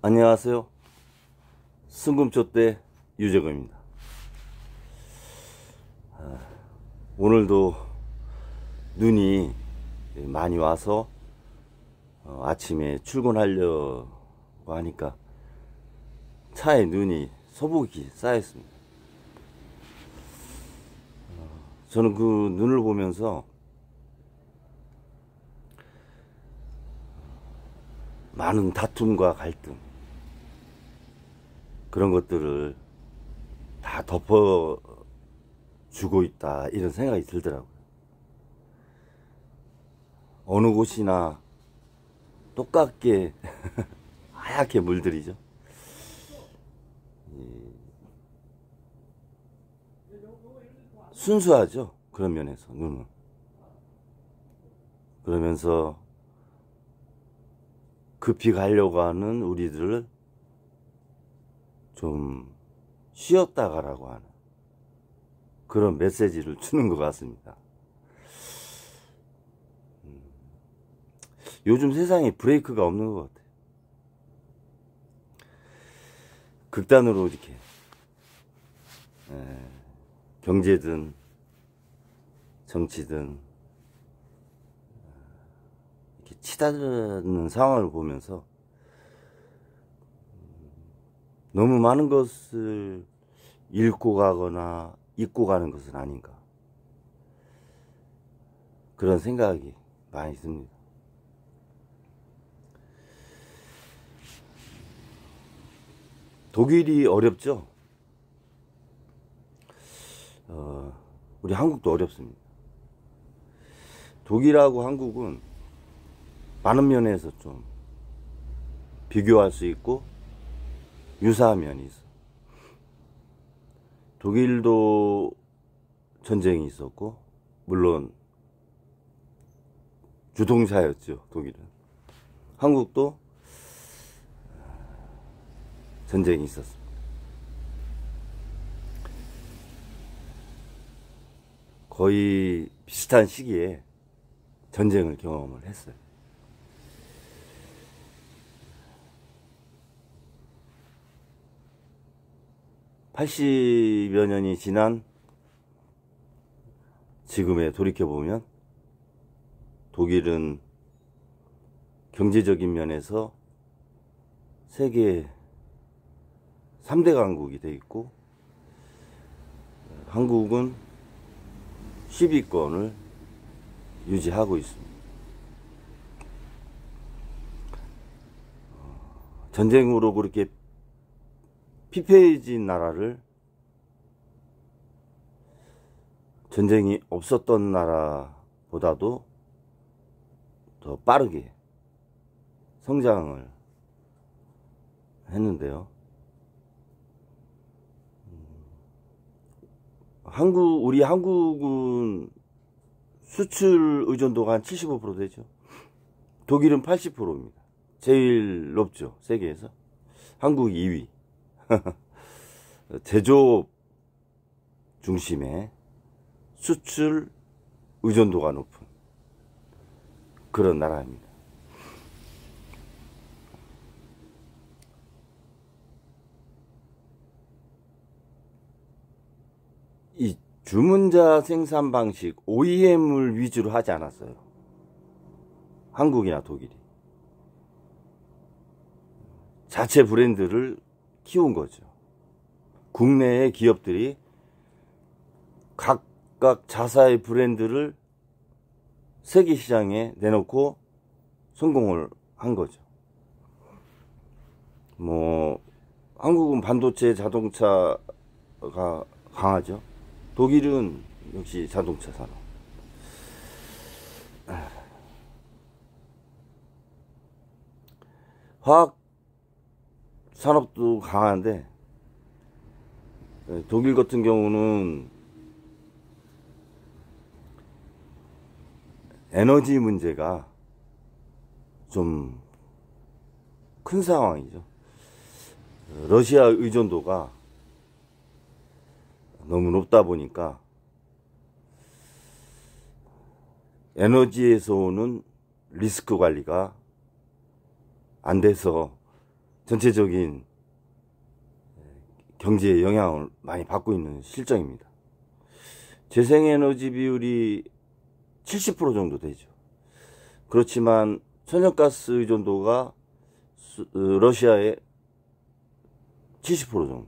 안녕하세요. 승금초대 유재거입니다. 오늘도 눈이 많이 와서 아침에 출근하려고 하니까 차에 눈이 소복이 쌓였습니다. 저는 그 눈을 보면서 많은 다툼과 갈등, 그런 것들을 다 덮어주고 있다, 이런 생각이 들더라고요. 어느 곳이나 똑같게 하얗게 물들이죠. 순수하죠, 그런 면에서 눈은. 그러면서 급히 가려고 하는 우리들을 좀 쉬었다 가라고 하는 그런 메시지를 주는 것 같습니다. 요즘 세상에 브레이크가 없는 것 같아요. 극단으로 이렇게 경제든 정치든 이렇게 치닫는 상황을 보면서 너무 많은 것을 잃고 가거나 잊고 가는 것은 아닌가, 그런 생각이 많이 듭니다. 독일이 어렵죠. 우리 한국도 어렵습니다. 독일하고 한국은 많은 면에서 좀 비교할 수 있고 유사한 면이 있어. 독일도 전쟁이 있었고, 물론 주동자였죠, 독일은. 한국도 전쟁이 있었습니다. 거의 비슷한 시기에 전쟁을 경험을 했어요. (80여) 년이 지난 지금에 돌이켜보면 독일은 경제적인 면에서 세계 3대 강국이 되어 있고, 한국은 10위권을 유지하고 있습니다. 전쟁으로 그렇게 피폐해진 나라를 전쟁이 없었던 나라보다도 더 빠르게 성장을 했는데요. 우리 한국은 수출 의존도가 한 75% 되죠. 독일은 80%입니다. 제일 높죠, 세계에서. 한국 2위. 제조업 중심의 수출 의존도가 높은 그런 나라입니다. 이 주문자 생산 방식 OEM을 위주로 하지 않았어요, 한국이나 독일이. 자체 브랜드를 키운 거죠. 국내의 기업들이 각각 자사의 브랜드를 세계 시장에 내놓고 성공을 한 거죠. 한국은 반도체, 자동차가 강하죠. 독일은 역시 자동차 산업. 화학 산업도 강한데, 독일 같은 경우는 에너지 문제가 좀 큰 상황이죠. 러시아 의존도가 너무 높다 보니까 에너지에서 오는 리스크 관리가 안 돼서 전체적인 경제에 영향을 많이 받고 있는 실정입니다. 재생에너지 비율이 70% 정도 되죠. 그렇지만 천연가스 의존도가 러시아의 70% 정도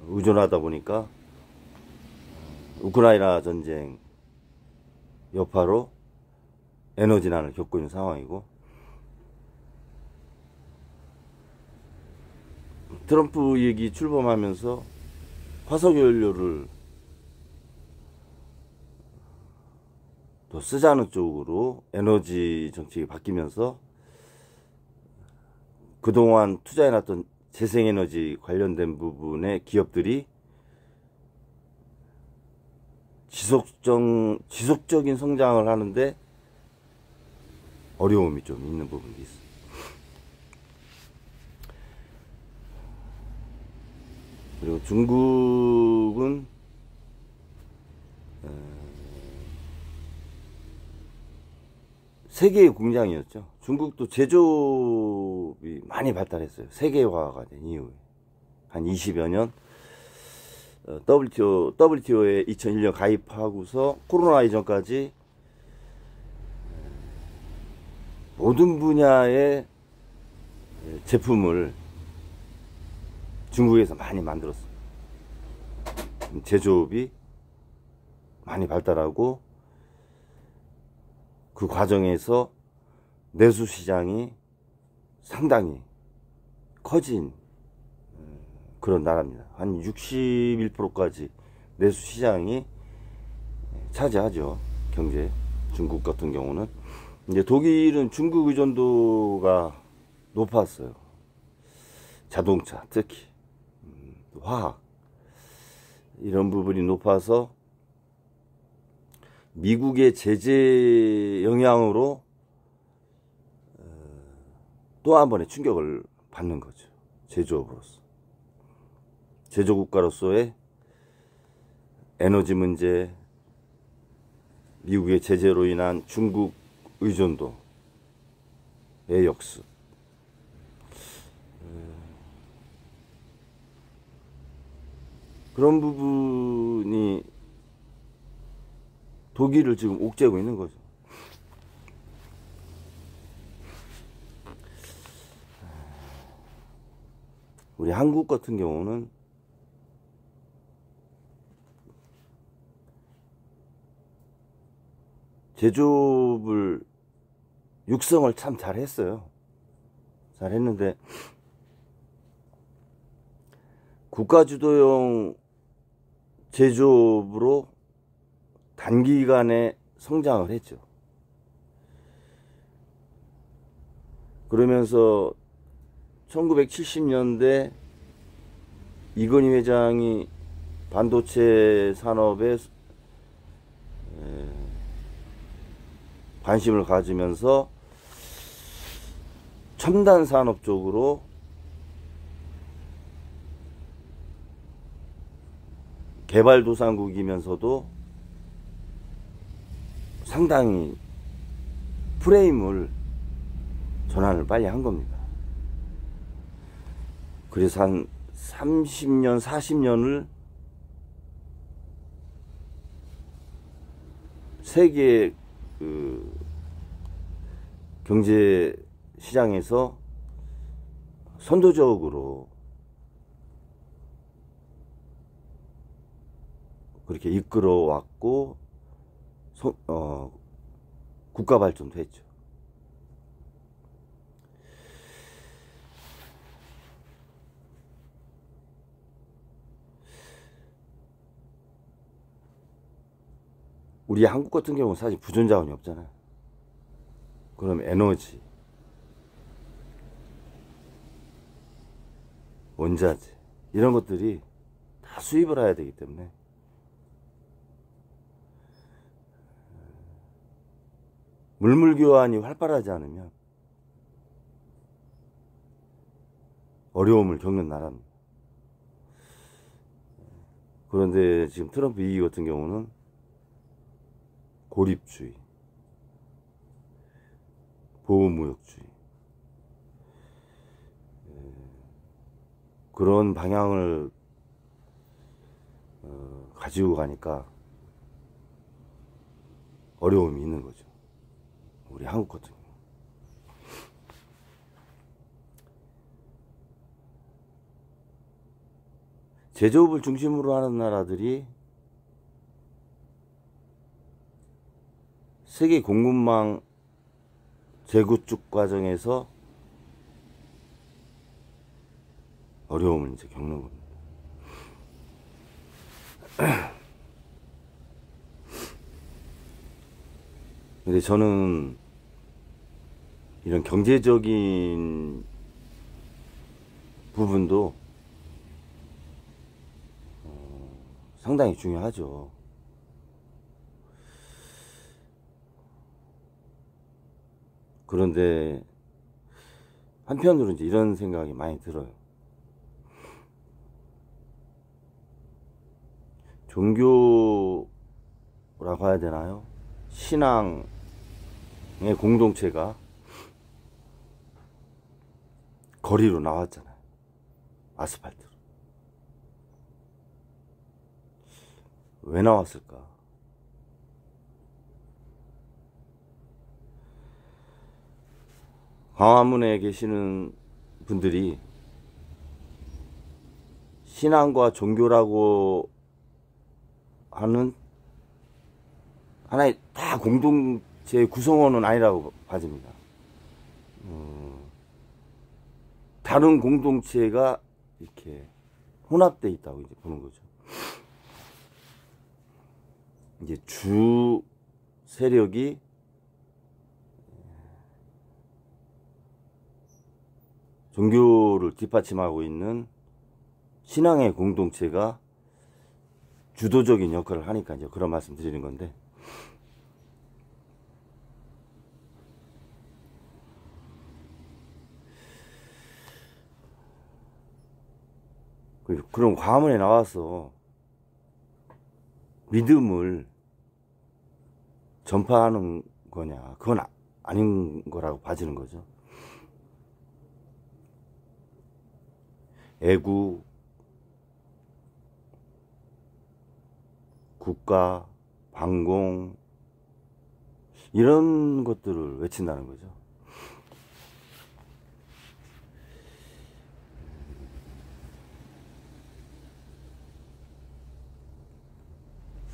의존하다 보니까 우크라이나 전쟁 여파로 에너지난을 겪고 있는 상황이고, 트럼프 얘기 출범하면서 화석연료를 더 쓰자는 쪽으로 에너지 정책이 바뀌면서 그동안 투자해놨던 재생에너지 관련된 부분의 기업들이 지속적인 성장을 하는데 어려움이 좀 있는 부분도 있어요. 그리고 중국은 세계의 공장이었죠. 중국도 제조업이 많이 발달했어요. 세계화가 된 이후에 한 20여 년 WTO에 2001년 가입하고서 코로나 이전까지 모든 분야의 제품을 중국에서 많이 만들었어요. 제조업이 많이 발달하고 그 과정에서 내수 시장이 상당히 커진 그런 나라입니다. 한 61%까지 내수 시장이 차지하죠. 경제. 중국 같은 경우는. 이제 독일은 중국 의존도가 높았어요. 자동차, 특히 화학 이런 부분이 높아서 미국의 제재 영향으로 또 한 번의 충격을 받는 거죠. 제조업으로서. 제조국가로서의 에너지 문제, 미국의 제재로 인한 중국 의존도의 역습, 그런 부분이 독일을 지금 옥죄고 있는 거죠. 우리 한국 같은 경우는 제조업을 육성을 참 잘했어요. 잘했는데 국가주도형 제조업으로 단기간에 성장을 했죠. 그러면서 1970년대 이건희 회장이 반도체 산업에 관심을 가지면서 첨단 산업 쪽으로 개발도상국이면서도 상당히 프레임을 전환을 빨리 한 겁니다. 그래서 한 30년, 40년을 세계 경제 시장에서 선도적으로 그렇게 이끌어 왔고 국가 발전도 했죠. 우리 한국 같은 경우는 사실 부존자원이 없잖아요. 그럼 에너지, 원자재 이런 것들이 다 수입을 해야 되기 때문에 물물교환이 활발하지 않으면 어려움을 겪는 나라입니다. 그런데 지금 트럼프 2기 같은 경우는 고립주의, 보호무역주의, 그런 방향을 가지고 가니까 어려움이 있는 거죠. 우리 한국 같은 경우. 제조업을 중심으로 하는 나라들이 세계 공급망 재구축 과정에서 어려움을 이제 겪는 겁니다. 근데 저는 이런 경제적인 부분도 상당히 중요하죠. 그런데 한편으로 이제 이런 생각이 많이 들어요. 종교라고 해야 되나요? 신앙의 공동체가 거리로 나왔잖아요. 아스팔트로. 왜 나왔을까? 광화문에 계시는 분들이 신앙과 종교라고 하는 하나의 다 공동체의 구성원은 아니라고 봐집니다. 다른 공동체가 이렇게 혼합되어 있다고 이제 보는 거죠. 이제 주 세력이 종교를 뒷받침하고 있는 신앙의 공동체가 주도적인 역할을 하니까 이제 그런 말씀 드리는 건데, 그럼 광화문에 나와서 믿음을 전파하는 거냐? 그건 아닌 거라고 봐지는 거죠. 애국, 국가, 반공, 이런 것들을 외친다는 거죠.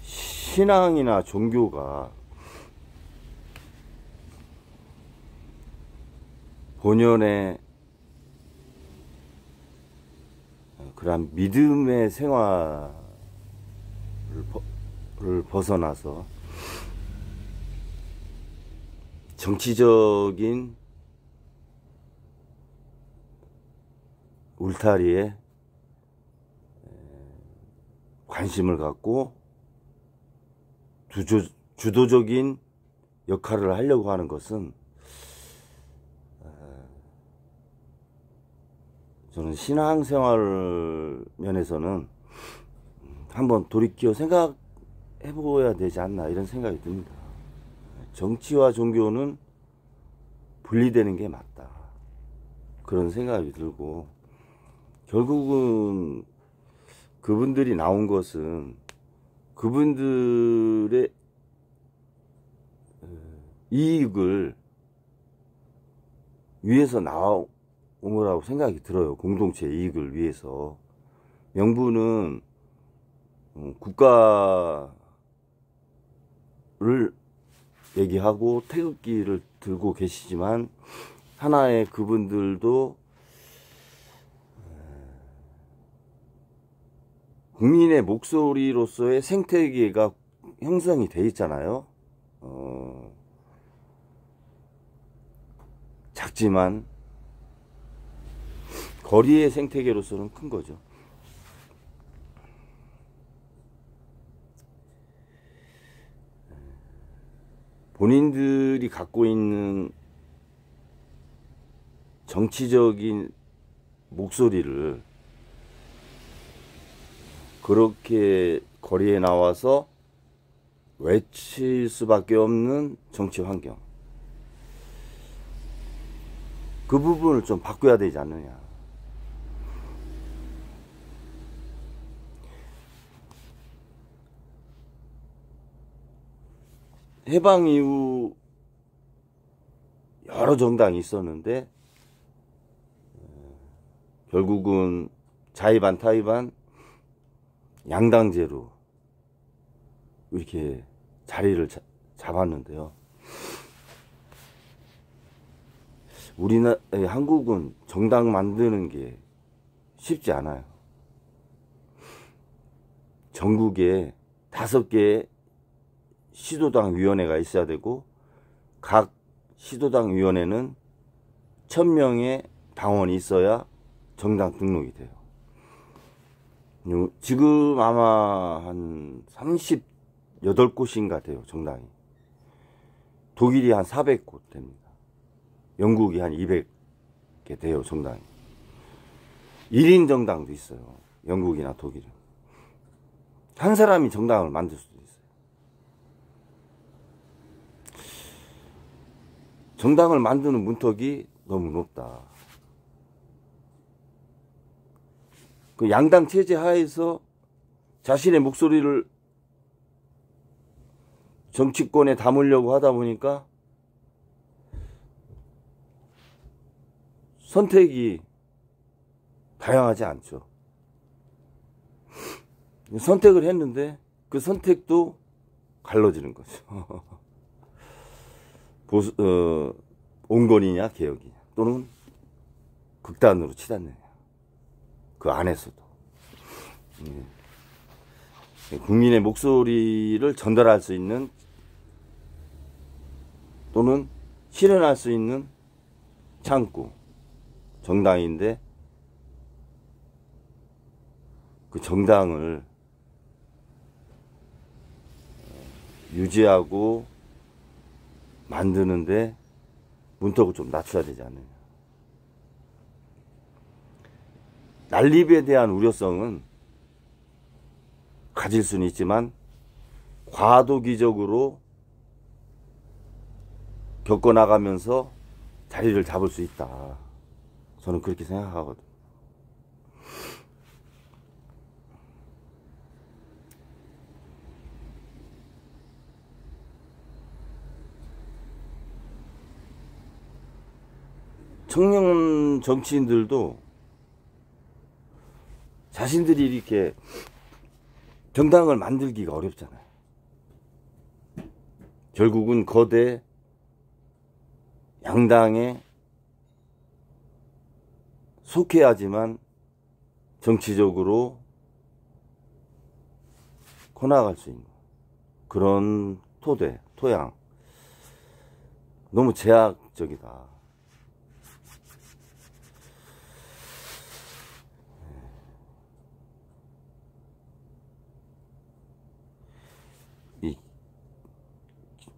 신앙이나 종교가 본연의 그러한 믿음의 생활을 벗어나서 정치적인 울타리에 관심을 갖고 주도적인 역할을 하려고 하는 것은 저는 신앙생활 면에서는 한번 돌이켜 생각해 보아야 되지 않나, 이런 생각이 듭니다. 정치와 종교는 분리되는 게 맞다, 그런 생각이 들고, 결국은 그분들이 나온 것은 그분들의 이익을 위해서 나온 거라고 생각이 들어요. 공동체 이익을 위해서. 명분은 국가를 얘기하고 태극기를 들고 계시지만, 하나의 그분들도 국민의 목소리로서의 생태계가 형성이 돼 있잖아요. 작지만 거리의 생태계로서는 큰 거죠. 본인들이 갖고 있는 정치적인 목소리를 그렇게 거리에 나와서 외칠 수밖에 없는 정치 환경, 그 부분을 좀 바꿔야 되지 않느냐. 해방 이후 여러 정당이 있었는데 결국은 자의반 타의반 양당제로 이렇게 자리를 잡았는데요. 한국은 정당 만드는 게 쉽지 않아요. 전국에 5개의 시도당 위원회가 있어야 되고 각 시도당 위원회는 1000명의 당원이 있어야 정당 등록이 돼요. 지금 아마 한 38곳인가 돼요, 정당이. 독일이 한 400곳 됩니다. 영국이 한 200개 돼요, 정당이. 1인 정당도 있어요, 영국이나 독일은. 한 사람이 정당을 만들 수도 있어요. 정당을 만드는 문턱이 너무 높다. 그 양당 체제 하에서 자신의 목소리를 정치권에 담으려고 하다 보니까 선택이 다양하지 않죠. 선택을 했는데 그 선택도 갈라지는 거죠. 온건이냐 개혁이냐 또는 극단으로 치닫느냐 그 안에서도 국민의 목소리를 전달할 수 있는 또는 실현할 수 있는 창구 정당인데 그 정당을 유지하고 만드는데 문턱을 좀 낮춰야 되지 않느냐. 난립에 대한 우려성은 가질 수는 있지만 과도기적으로 겪어나가면서 자리를 잡을 수 있다. 저는 그렇게 생각하거든요. 청년 정치인들도 자신들이 이렇게 정당을 만들기가 어렵잖아요. 결국은 거대 양당에 속해야지만 정치적으로 커나갈 수 있는 그런 토양. 너무 제약적이다.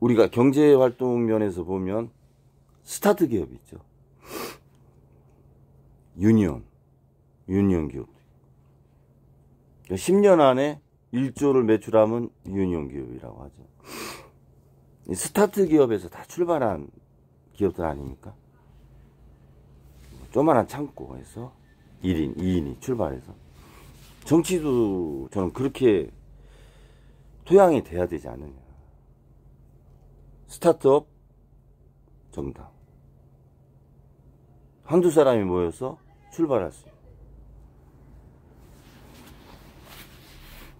우리가 경제활동 면에서 보면 스타트 기업이 있죠. 유니온 기업. 10년 안에 1조를 매출하면 유니온 기업이라고 하죠. 스타트 기업에서 다 출발한 기업들 아닙니까? 조그만한 창고에서 1인, 2인이 출발해서. 정치도 저는 그렇게 토양이 돼야 되지 않느냐. 스타트업 정당. 한두 사람이 모여서 출발할 수 있어요.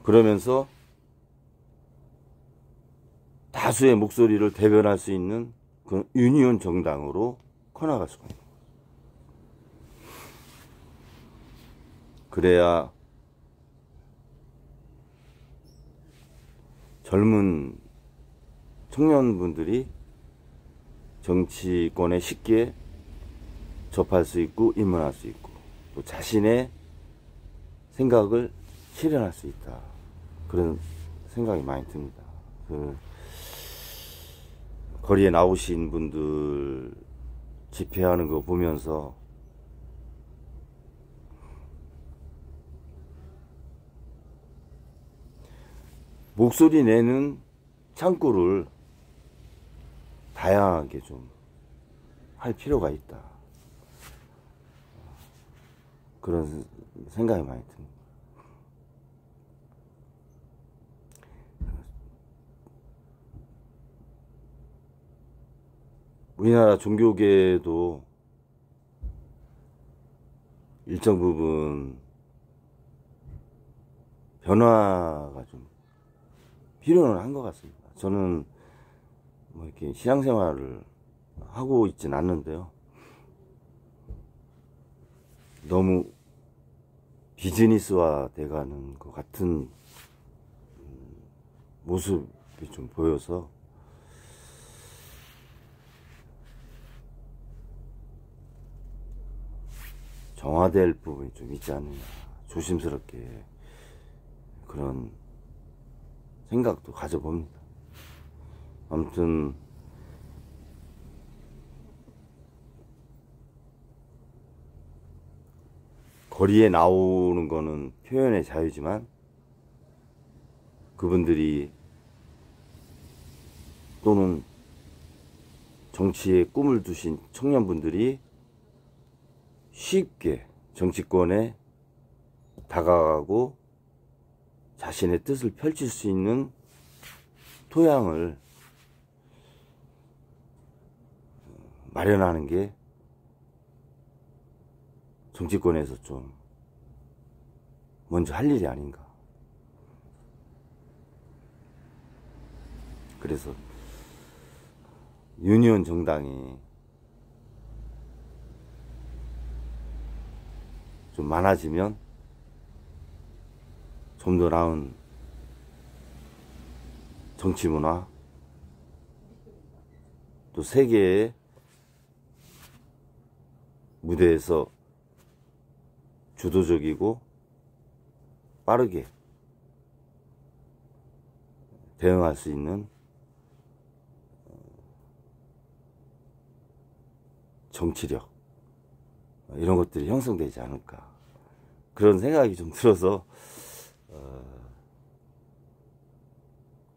그러면서 다수의 목소리를 대변할 수 있는 그 유니온 정당으로 커나갈 수가 있는 거예요. 그래야 젊은 청년분들이 정치권에 쉽게 접할 수 있고 입문할 수 있고 또 자신의 생각을 실현할 수 있다. 그런 생각이 많이 듭니다. 거리에 나오신 분들 집회하는 거 보면서 목소리 내는 창구를 다양하게 좀 할 필요가 있다. 그런 생각이 많이 듭니다. 우리나라 종교계도 일정 부분 변화가 좀 필요는 한 것 같습니다. 저는 뭐 이렇게 신앙생활을 하고 있진 않는데요. 너무 비즈니스화 돼가는 것 같은 모습이 좀 보여서 정화될 부분이 좀 있지 않느냐, 조심스럽게 그런 생각도 가져봅니다. 아무튼 거리에 나오는 거는 표현의 자유지만 그분들이 또는 정치에 꿈을 두신 청년분들이 쉽게 정치권에 다가가고 자신의 뜻을 펼칠 수 있는 토양을 마련하는 게 정치권에서 좀 먼저 할 일이 아닌가. 그래서 유니온 정당이 좀 많아지면 좀 더 나은 정치 문화, 또 세계의 무대에서 주도적이고 빠르게 대응할 수 있는 정치력, 이런 것들이 형성되지 않을까, 그런 생각이 좀 들어서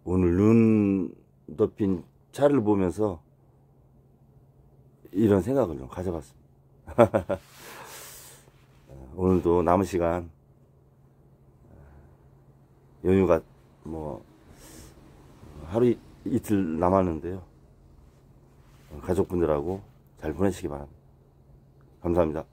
오늘 눈 덮인 차를 보면서 이런 생각을 좀 가져봤습니다. 오늘도 남은 시간, 연휴가 뭐 하루 이틀 남았는데요, 가족분들하고 잘 보내시기 바랍니다. 감사합니다.